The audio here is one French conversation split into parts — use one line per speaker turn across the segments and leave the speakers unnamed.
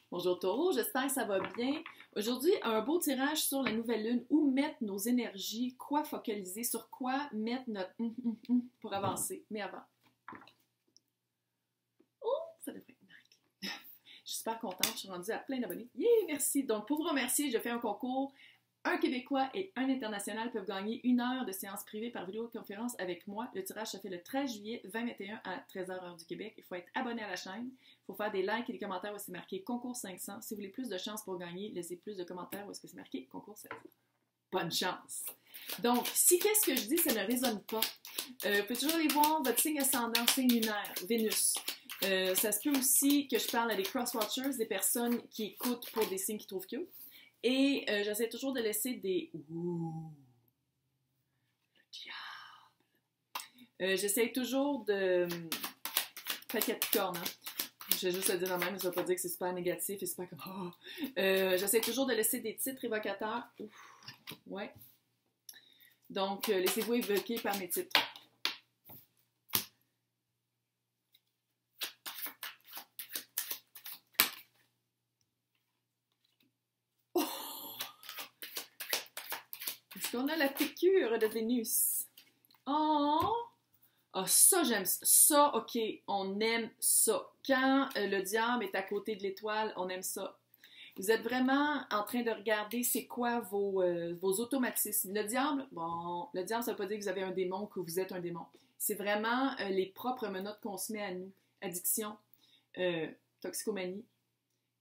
Bonjour Taureau, j'espère que ça va bien. Aujourd'hui, un beau tirage sur la nouvelle lune. Où mettre nos énergies, quoi focaliser, sur quoi mettre notre pour avancer. Mais avant. Oh, ça devrait être marqué. Je suis super contente, je suis rendue à plein d'abonnés. Yeah, merci. Donc, pour vous remercier, je fais un concours. Un Québécois et un international peuvent gagner 1 heure de séance privée par vidéoconférence avec moi. Le tirage se fait le 13 juillet 2021 à 13h heure du Québec. Il faut être abonné à la chaîne. Il faut faire des likes et des commentaires où c'est marqué concours 500. Si vous voulez plus de chances pour gagner, laissez plus de commentaires où est-ce que c'est marqué concours 500. Bonne chance! Donc, si qu'est-ce que je dis, ça ne résonne pas, vous pouvez toujours aller voir votre signe ascendant, signe lunaire, Vénus. Ça se peut aussi que je parle à des cross-watchers, des personnes qui écoutent pour des signes qu'ils trouvent cute. Et j'essaie toujours de laisser des ouh, le diable. J'essaie toujours de. Fait qu'il y a de cornes, hein. Je vais juste le dire de même, ça ne veut pas dire que c'est super négatif et super comme. Oh. J'essaie toujours de laisser des titres évocateurs. Ouf. Ouais. Donc, laissez-vous évoquer par mes titres. Est-ce qu'on a la piqûre de Vénus? Oh! Ah, ça, j'aime ça. Ça, OK, on aime ça. Quand le diable est à côté de l'étoile, on aime ça. Vous êtes vraiment en train de regarder c'est quoi vos automatismes. Le diable, bon, le diable, ça ne veut pas dire que vous avez un démon, que vous êtes un démon. C'est vraiment les propres menottes qu'on se met à nous. Addiction, toxicomanie,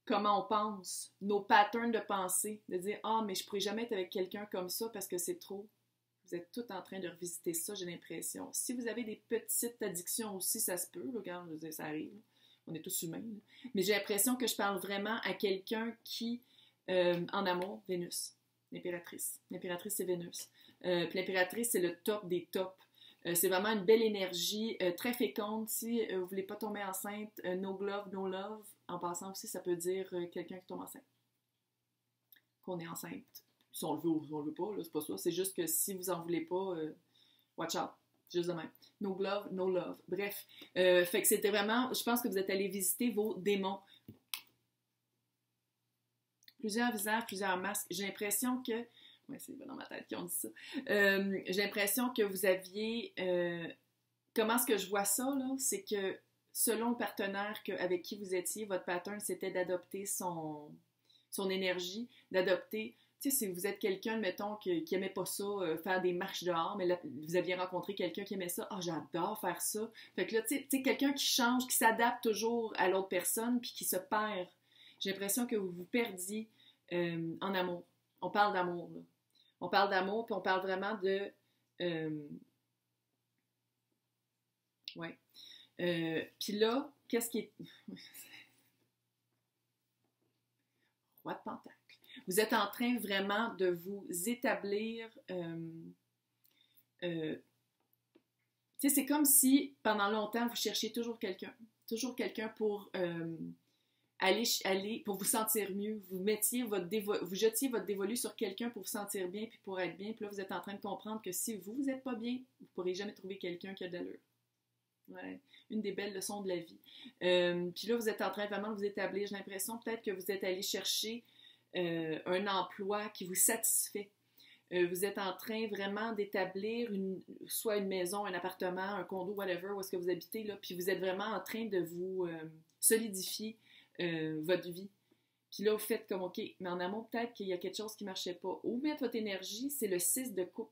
comment on pense, nos patterns de pensée, de dire « Ah, mais je ne pourrais jamais être avec quelqu'un comme ça parce que c'est trop. » Vous êtes tous en train de revisiter ça, j'ai l'impression. Si vous avez des petites addictions aussi, ça se peut, regarde, je veux dire, ça arrive. On est tous humains. Là. Mais j'ai l'impression que je parle vraiment à quelqu'un qui, en amour, Vénus, l'impératrice. L'impératrice, c'est Vénus. Puis l'impératrice, c'est le top des tops. C'est vraiment une belle énergie, très féconde. Si vous ne voulez pas tomber enceinte, no glove, no love. En passant aussi, ça peut dire quelqu'un qui tombe enceinte. Qu'on est enceinte. Si on le veut ou si on le veut pas, là, c'est pas ça. C'est juste que si vous en voulez pas, watch out. Juste de même. No glove, no love. Bref. Fait que c'était vraiment, je pense que vous êtes allés visiter vos démons. Plusieurs visages, plusieurs masques. J'ai l'impression que, ouais, c'est dans ma tête qui ont dit ça. J'ai l'impression que vous aviez, comment est-ce que je vois ça, là? C'est que selon le partenaire avec qui vous étiez, votre pattern, c'était d'adopter son énergie, d'adopter. Tu sais, si vous êtes quelqu'un, mettons, qui aimait pas ça, faire des marches dehors, mais là, vous aviez rencontré quelqu'un qui aimait ça, « Ah, j'adore faire ça! » Fait que là, tu sais, quelqu'un qui change, qui s'adapte toujours à l'autre personne, puis qui se perd. J'ai l'impression que vous vous perdiez en amour. On parle d'amour, là. On parle d'amour, puis on parle vraiment de... ouais. Puis là, qu'est-ce qui est... Roi de Pentacle. Vous êtes en train vraiment de vous établir. Tu sais, c'est comme si pendant longtemps vous cherchiez toujours quelqu'un pour aller pour vous sentir mieux. Vous jetiez votre dévolu sur quelqu'un pour vous sentir bien puis pour être bien. Puis là, vous êtes en train de comprendre que si vous n'êtes pas bien, vous ne pourrez jamais trouver quelqu'un qui a de l'allure. Ouais, une des belles leçons de la vie. Puis là, vous êtes en train vraiment de vous établir. J'ai l'impression peut-être que vous êtes allé chercher un emploi qui vous satisfait. Vous êtes en train vraiment d'établir soit une maison, un appartement, un condo, whatever, où est-ce que vous habitez, là, puis vous êtes vraiment en train de vous solidifier votre vie. Puis là, vous faites comme, OK, mais en amour, peut-être qu'il y a quelque chose qui ne marchait pas. Où mettre votre énergie, c'est le 6 de coupe.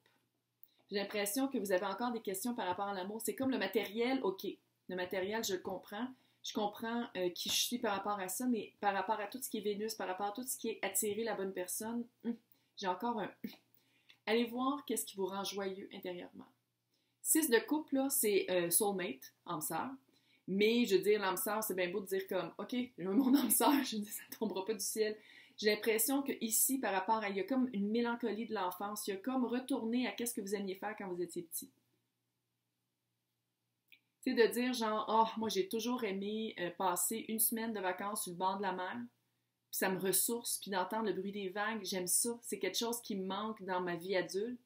J'ai l'impression que vous avez encore des questions par rapport à l'amour. C'est comme le matériel, OK. Le matériel, je le comprends. Je comprends qui je suis par rapport à ça, mais par rapport à tout ce qui est Vénus, par rapport à tout ce qui est attirer la bonne personne, j'ai encore un... Allez voir qu'est-ce qui vous rend joyeux intérieurement. 6 de couple, là, c'est soulmate, âme sœur. Mais, je veux dire, l'âme sœur, c'est bien beau de dire comme, OK, j'ai mon âme sœur, je dis, ça ne tombera pas du ciel. J'ai l'impression qu'ici, par rapport à... Il y a comme une mélancolie de l'enfance. Il y a comme retourner à qu'est-ce que vous aimiez faire quand vous étiez petit. Tu sais, de dire genre, oh, moi j'ai toujours aimé passer une semaine de vacances sur le bord de la mer, puis ça me ressource, puis d'entendre le bruit des vagues, j'aime ça. C'est quelque chose qui me manque dans ma vie adulte.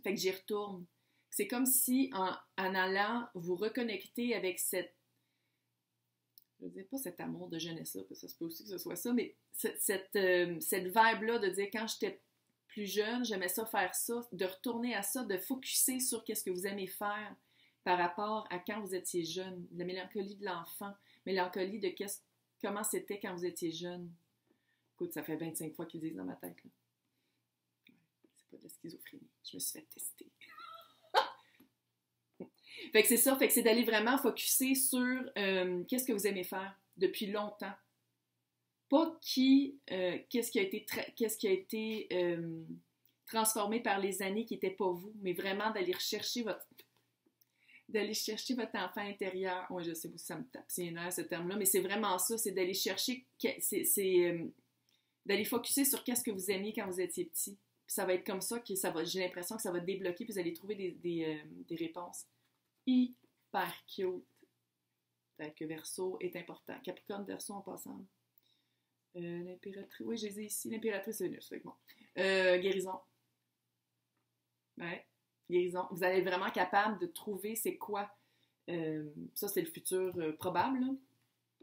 Fait que j'y retourne. C'est comme si, en allant vous reconnecter avec cette je ne dis pas cet amour de jeunesse-là, parce que ça se peut aussi que ce soit ça, mais cette vibe-là de dire quand j'étais plus jeune, j'aimais ça faire ça, de retourner à ça, de focusser sur qu'est-ce que vous aimez faire par rapport à quand vous étiez jeune, la mélancolie de l'enfant, mélancolie de comment c'était quand vous étiez jeune. Écoute, ça fait 25 fois qu'ils disent dans ma tête. Là. C'est pas de la schizophrénie, je me suis fait tester. Fait que c'est ça, fait que c'est d'aller vraiment focusser sur qu'est-ce que vous aimez faire depuis longtemps. Pas qu'est-ce qui a été transformé par les années qui n'était pas vous, mais vraiment d'aller chercher votre enfant intérieur. Oui, je sais pas si ça me tape c'est énerve ce terme-là, mais c'est vraiment ça, c'est d'aller chercher, d'aller focusser sur qu'est-ce que vous aimiez quand vous étiez petit. Puis ça va être comme ça que j'ai l'impression que ça va débloquer, puis vous allez trouver des réponses. Hyper cute. Peut-être que Verseau est important. Capricorne, Verseau en passant. L'impératrice. Oui, je les ai ici. L'impératrice Vénus. Bon. Guérison. Ouais. Guérison. Vous allez être vraiment capable de trouver c'est quoi. Ça, c'est le futur probable. Là.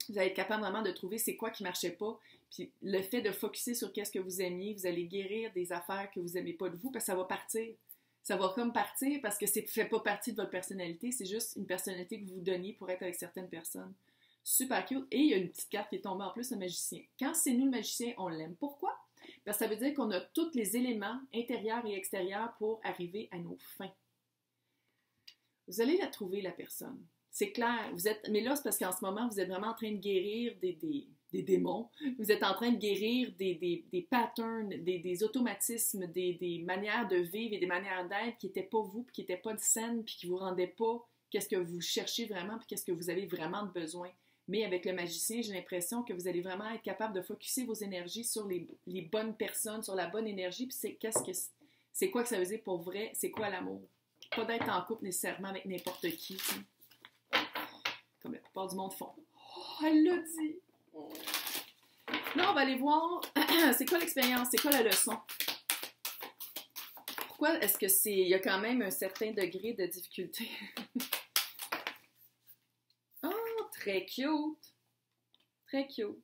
Vous allez être capable vraiment de trouver c'est quoi qui ne marchait pas. Puis le fait de focusser sur qu'est-ce que vous aimiez, vous allez guérir des affaires que vous n'aimez pas de vous parce que ça va partir. Ça va comme partir parce que ça ne fait pas partie de votre personnalité, c'est juste une personnalité que vous donniez pour être avec certaines personnes. Super cute. Et il y a une petite carte qui est tombée en plus, le magicien. Quand c'est nous le magicien, on l'aime. Pourquoi? Parce que ça veut dire qu'on a tous les éléments intérieurs et extérieurs pour arriver à nos fins. Vous allez la trouver, la personne. C'est clair. Mais là, c'est parce qu'en ce moment, vous êtes vraiment en train de guérir des démons. Vous êtes en train de guérir des patterns, des automatismes, des manières de vivre et des manières d'être qui n'étaient pas vous, puis qui n'étaient pas de saines, puis qui ne vous rendaient pas qu'est-ce que vous cherchez vraiment, puis qu'est-ce que vous avez vraiment de besoin. Mais avec le magicien, j'ai l'impression que vous allez vraiment être capable de focusser vos énergies sur les bonnes personnes, sur la bonne énergie, puis c'est quoi que ça veut dire pour vrai, c'est quoi l'amour. Pas d'être en couple nécessairement avec n'importe qui, t'sais. Comme la plupart du monde font. Oh, elle l'a dit! Là, on va aller voir c'est quoi l'expérience, c'est quoi la leçon. Pourquoi est-ce que il y a quand même un certain degré de difficulté? Oh, très cute! Très cute.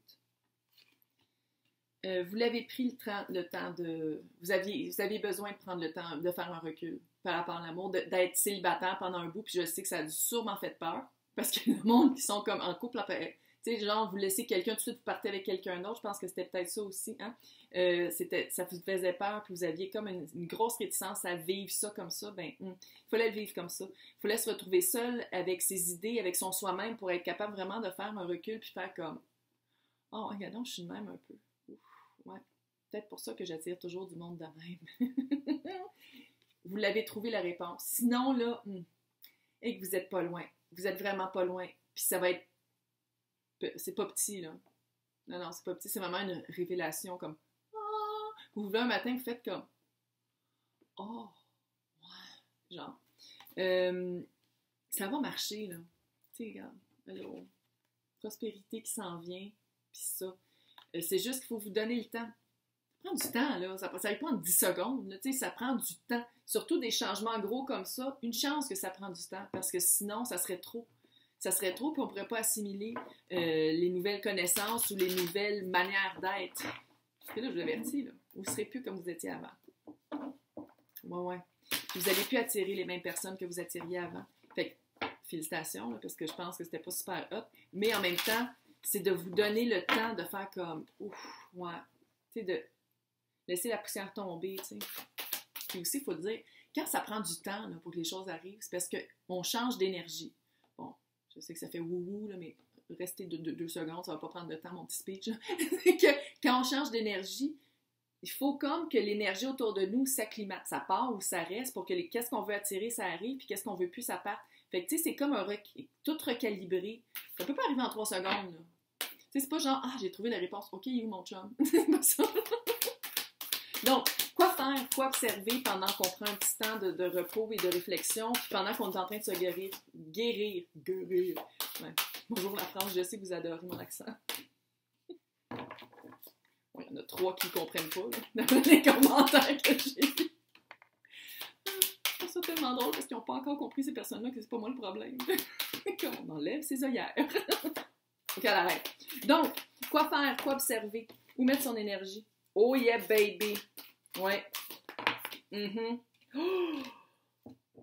Vous l'avez pris le temps de... Vous aviez besoin de prendre le temps de faire un recul par rapport à l'amour, d'être célibataire pendant un bout, puis je sais que ça a sûrement fait peur, parce que le monde qui sont comme en couple, tu sais, genre, vous laissez quelqu'un, tout de suite, vous partez avec quelqu'un d'autre, je pense que c'était peut-être ça aussi, hein? Ça vous faisait peur, puis vous aviez comme une grosse réticence à vivre ça comme ça, il fallait le vivre comme ça. Il fallait se retrouver seul avec ses idées, avec son soi-même, pour être capable vraiment de faire un recul, puis faire comme, oh, regarde, je suis de même un peu. Ouais, peut-être pour ça que j'attire toujours du monde de même. Vous l'avez trouvé la réponse. Sinon, là, et que vous n'êtes pas loin. Vous êtes vraiment pas loin. Puis ça va être... C'est pas petit, là. Non, c'est pas petit. C'est vraiment une révélation comme... Oh! Vous vous levez un matin, vous faites comme... Oh! Ouais! Genre. Ça va marcher, là. Tu sais, regarde. Alors, prospérité qui s'en vient. Puis ça... c'est juste qu'il faut vous donner le temps. Ça prend du temps, là. Ça va prendre 10 secondes. Là, ça prend du temps. Surtout des changements gros comme ça. Une chance que ça prend du temps, parce que sinon, ça serait trop. Ça serait trop, puis on ne pourrait pas assimiler les nouvelles connaissances ou les nouvelles manières d'être. Parce que là, je vous avertis, là, vous ne serez plus comme vous étiez avant. Ouais. Vous n'allez plus attirer les mêmes personnes que vous attiriez avant. Fait que, félicitations, là, parce que je pense que c'était pas super hot. Mais en même temps, c'est de vous donner le temps de faire comme, ouf, ouais, tu sais, de laisser la poussière tomber, tu sais. Puis aussi, il faut le dire, quand ça prend du temps là, pour que les choses arrivent, c'est parce qu'on change d'énergie. Bon, je sais que ça fait wouhou, là, mais restez 2 secondes, ça va pas prendre de temps, mon petit speech. C'est que quand on change d'énergie, il faut comme que l'énergie autour de nous s'acclimate. Ça part ou ça reste pour que qu'est-ce qu'on veut attirer, ça arrive, puis qu'est-ce qu'on veut plus, ça parte. Fait que, tu sais, c'est comme tout recalibré. Ça peut pas arriver en 3 secondes, là. Tu sais, c'est pas genre, ah, j'ai trouvé la réponse. OK, il est où mon chum? C'est pas ça. Donc, quoi faire? Quoi observer pendant qu'on prend un petit temps de repos et de réflexion, puis pendant qu'on est en train de se guérir. Guérir. Ouais. Bonjour la France, je sais que vous adorez mon accent. Ouais, il y en a 3 qui ne comprennent pas, là, dans les commentaires que j'ai vus. Je trouve ça tellement drôle parce qu'ils n'ont pas encore compris, ces personnes-là, que c'est pas moi le problème. Qu'on enlève ses œillères. Faut qu'elle arrête. Donc, quoi faire? Quoi observer? Où mettre son énergie? Oh yeah, baby! Ouais. Mm-hmm.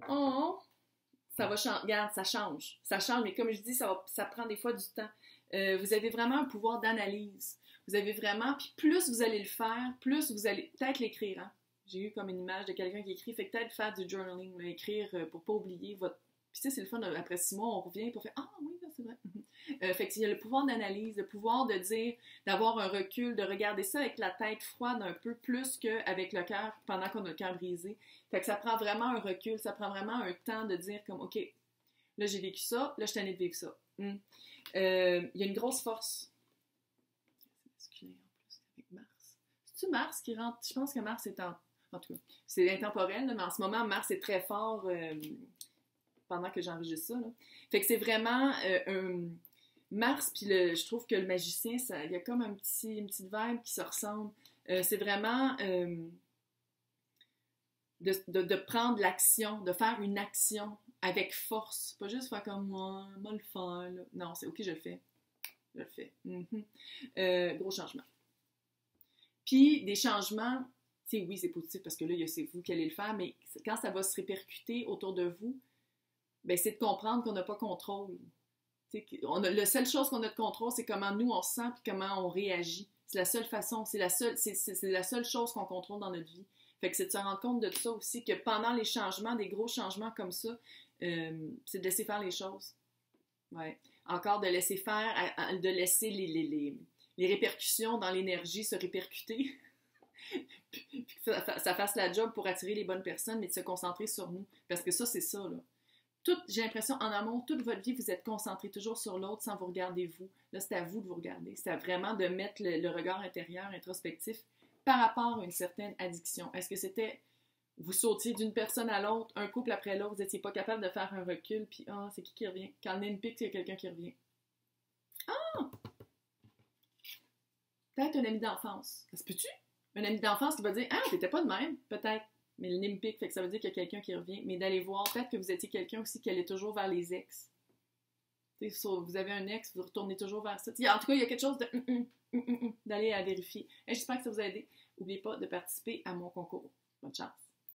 Oh! Ça va changer. Regarde, ça change. Ça change, mais comme je dis, ça prend des fois du temps. Vous avez vraiment un pouvoir d'analyse. Vous avez vraiment... Puis plus vous allez le faire, plus vous allez... Peut-être l'écrire, hein? J'ai eu comme une image de quelqu'un qui écrit. Fait que peut-être faire du journaling, mais écrire pour pas oublier votre... Puis tu sais, c'est le fun, après 6 mois, on revient pour faire « Ah oui, c'est vrai. » Fait qu'il y a le pouvoir d'analyse, le pouvoir de dire, d'avoir un recul, de regarder ça avec la tête froide un peu plus qu'avec le cœur, pendant qu'on a le cœur brisé. Fait que ça prend vraiment un recul, ça prend vraiment un temps de dire comme « OK, là j'ai vécu ça, là je suis allée de vivre ça. Il y a une grosse force. C'est masculin en plus, avec Mars. C'est-tu Mars qui rentre? Je pense que Mars est en tout cas, c'est intemporel, là, mais en ce moment, Mars est très fort pendant que j'enregistre ça. Là. Fait que c'est vraiment Mars, puis je trouve que le magicien, il y a comme une petite vibe qui se ressemble. C'est vraiment de prendre l'action, de faire une action avec force. Pas juste faire comme moi, le faire. Là. Non, c'est OK, je le fais. Je le fais. Gros changement. Puis des changements, tu sais, oui, c'est positif parce que là, c'est vous qui allez le faire, mais quand ça va se répercuter autour de vous, ben, c'est de comprendre qu'on n'a pas contrôle. La seule chose qu'on a de contrôle, c'est comment nous on se sent et comment on réagit. C'est la seule façon, c'est la seule chose qu'on contrôle dans notre vie. Fait que c'est de se rendre compte de ça aussi, que pendant les changements, des gros changements comme ça, c'est de laisser faire les choses. Ouais. Encore de laisser faire, de laisser les répercussions dans l'énergie se répercuter. Puis que ça fasse la job pour attirer les bonnes personnes, mais de se concentrer sur nous. Parce que ça, c'est ça, là. J'ai l'impression, en amour, toute votre vie, vous êtes concentré toujours sur l'autre sans vous regarder vous. Là, c'est à vous de vous regarder. C'est vraiment de mettre le regard intérieur, introspectif, par rapport à une certaine addiction. Est-ce que c'était, vous sautiez d'une personne à l'autre, un couple après l'autre, vous n'étiez pas capable de faire un recul, puis c'est qui revient? Quand on a une pique, il y a quelqu'un qui revient. Peut-être un ami d'enfance. Ça se peut-tu? Un ami d'enfance qui va dire « t'étais pas de même. » Peut-être. Mais le nez pique, fait que ça veut dire qu'il y a quelqu'un qui revient. Mais d'aller voir, peut-être que vous étiez quelqu'un aussi qui allait toujours vers les ex. Vous avez un ex, vous retournez toujours vers ça. En tout cas, il y a quelque chose d'aller à vérifier. J'espère que ça vous a aidé. N'oubliez pas de participer à mon concours. Bonne chance.